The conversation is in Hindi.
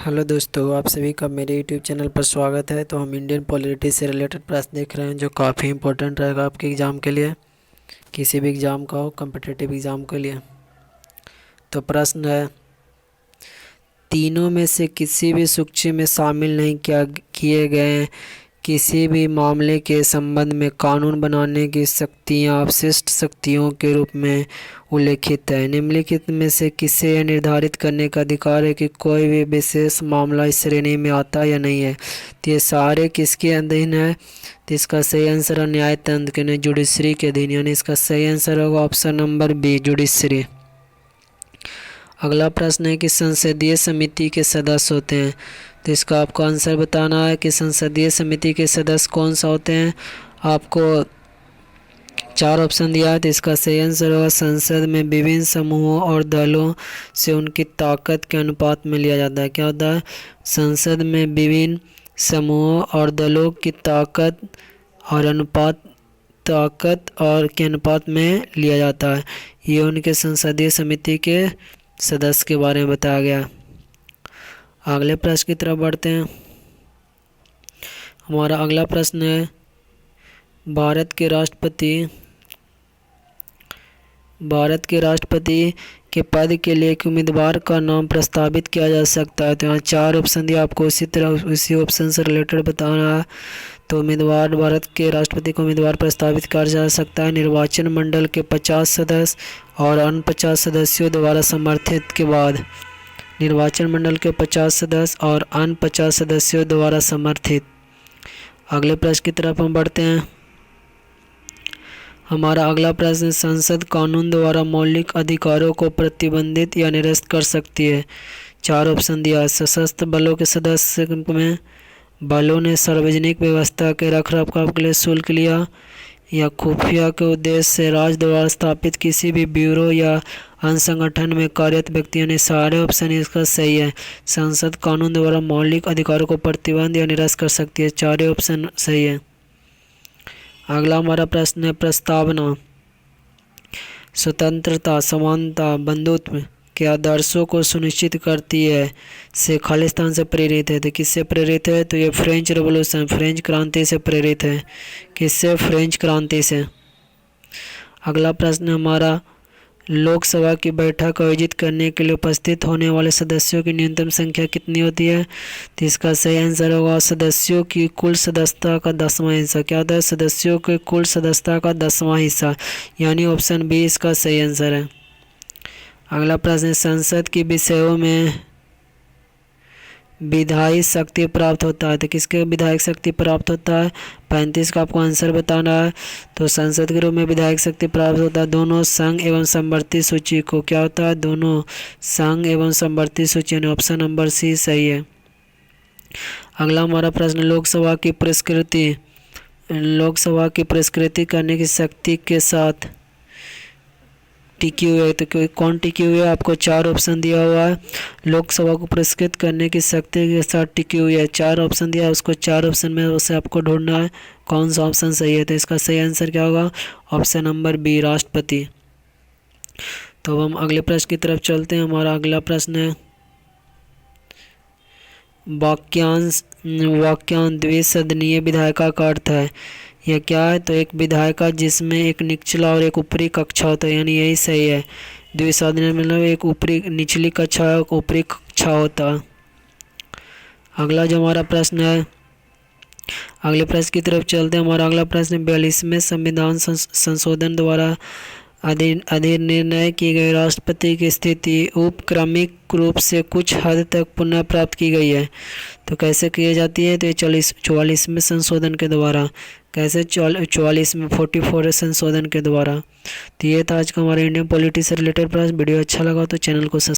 हेलो दोस्तों, आप सभी का मेरे यूट्यूब चैनल पर स्वागत है। तो हम इंडियन पॉलिटी से रिलेटेड प्रश्न देख रहे हैं जो काफ़ी इंपॉर्टेंट रहेगा आपके एग्ज़ाम के लिए, किसी भी एग्ज़ाम का हो, कॉम्पिटिटिव एग्ज़ाम के लिए। तो प्रश्न है, तीनों में से किसी भी सूची में शामिल नहीं किए गए किसी भी मामले के संबंध में कानून बनाने की शक्तियाँ अवशिष्ट शक्तियों के रूप में उल्लेखित है। निम्नलिखित में से किसे यह निर्धारित करने का अधिकार है कि कोई भी विशेष मामला इस श्रेणी में आता है या नहीं है। तो ये सारे किसके अधीन है? तो इसका सही आंसर है न्यायतंत्र के, जुडिशरी के अधीन, यानी इसका सही आंसर होगा ऑप्शन नंबर बी, जुडिशरी। अगला प्रश्न है कि संसदीय समिति के सदस्य होते हैं, तो इसका आपको आंसर बताना है कि संसदीय समिति के सदस्य कौन सा होते हैं। आपको 4 ऑप्शन दिया है, तो इसका सही आंसर होगा संसद में विभिन्न समूहों और दलों से उनकी ताकत के अनुपात में लिया जाता है। क्या होता है? संसद में विभिन्न समूहों और दलों की ताकत के अनुपात में लिया जाता है। ये उनके संसदीय समिति के सदस्य के बारे में बताया गया। अगले प्रश्न की तरफ बढ़ते हैं। हमारा अगला प्रश्न है, भारत के राष्ट्रपति के पद के लिए एक उम्मीदवार का नाम प्रस्तावित किया जा सकता है। तो यहाँ 4 ऑप्शन दिया, आपको उसी ऑप्शन से रिलेटेड बताना है। तो भारत के राष्ट्रपति को उम्मीदवार प्रस्तावित किया जा सकता है निर्वाचन मंडल के 50 सदस्य और अन्य 50 सदस्यों द्वारा समर्थित के बाद। निर्वाचन मंडल के 50 सदस्य और अन्य 50 सदस्यों द्वारा समर्थित। अगले प्रश्न की तरफ हम बढ़ते हैं। हमारा अगला प्रश्न, संसद कानून द्वारा मौलिक अधिकारों को प्रतिबंधित या निरस्त कर सकती है। 4 ऑप्शन दिया है। सशस्त्र बलों के सदस्य में बलों ने सार्वजनिक व्यवस्था के रखरखाव के लिए शुल्क लिया, या खुफिया के उद्देश्य से राज्य द्वारा स्थापित किसी भी ब्यूरो या अन्य संगठन में कार्यरत व्यक्तियों ने। सारे ऑप्शन इसका सही है। संसद कानून द्वारा मौलिक अधिकारों को प्रतिबंध या निरस्त कर सकती है। 4 ऑप्शन सही है। अगला हमारा प्रश्न है, प्रस्तावना स्वतंत्रता, समानता, बंधुत्व के आदर्शों को सुनिश्चित करती है से खालिस्तान से प्रेरित है। तो किससे प्रेरित है? तो ये फ्रेंच रेवोल्यूशन, फ्रेंच क्रांति से प्रेरित है। किससे? फ्रेंच क्रांति से। अगला प्रश्न हमारा, लोकसभा की बैठक आयोजित करने के लिए उपस्थित होने वाले सदस्यों की न्यूनतम संख्या कितनी होती है? तो इसका सही आंसर होगा सदस्यों की कुल सदस्यता का 10वां हिस्सा। क्या होता है? सदस्यों के कुल सदस्यता का 10वां हिस्सा, यानी ऑप्शन बी इसका सही आंसर है। अगला प्रश्न, संसद के विषयों में विधायी शक्ति प्राप्त होता है। तो किसके विधायक शक्ति प्राप्त होता है? 35 का आपको आंसर बताना है। तो संसद के रूप में विधायक शक्ति प्राप्त होता है दोनों संघ एवं समवर्ती सूची को। क्या होता है? दोनों संघ एवं समवर्ती सूची, यानी ऑप्शन नंबर सी सही है। अगला हमारा प्रश्न, लोकसभा की पुरस्कृति करने की शक्ति के साथ टिकी हुई है। तो कौन टिकी हुई है? आपको 4 ऑप्शन दिया हुआ है। लोकसभा को पुरस्कृत करने की शक्ति के साथ टिकी हुई है। 4 ऑप्शन दिया है, उसको 4 ऑप्शन में उसे आपको ढूंढना है कौन सा ऑप्शन सही है। तो इसका सही आंसर क्या होगा? ऑप्शन नंबर बी, राष्ट्रपति। तो हम अगले प्रश्न की तरफ चलते हैं। हमारा अगला प्रश्न है, वाक्यांश द्विसदनीय विधायिका का अर्थ है। यह क्या है? तो एक विधायिका जिसमें एक निचला और एक ऊपरी कक्षा होता है, यानी यही सही है। द्विसदनीय मतलब एक ऊपरी निचली कक्षा और एक ऊपरी कक्षा होता है। अगला जो हमारा प्रश्न है, अगले प्रश्न की तरफ चलते हैं। हमारा अगला प्रश्न, 42वें संविधान संशोधन द्वारा अधीन निर्णय की गई राष्ट्रपति की स्थिति उपक्रमिक रूप से कुछ हद तक पुनः प्राप्त की गई है। तो कैसे की जाती है? तो ये 44वें संशोधन के द्वारा। कैसे? 44 संशोधन के द्वारा। तो ये था आज का हमारा इंडियन पॉलिटी से रिलेटेड प्रश्न। वीडियो अच्छा लगा तो चैनल को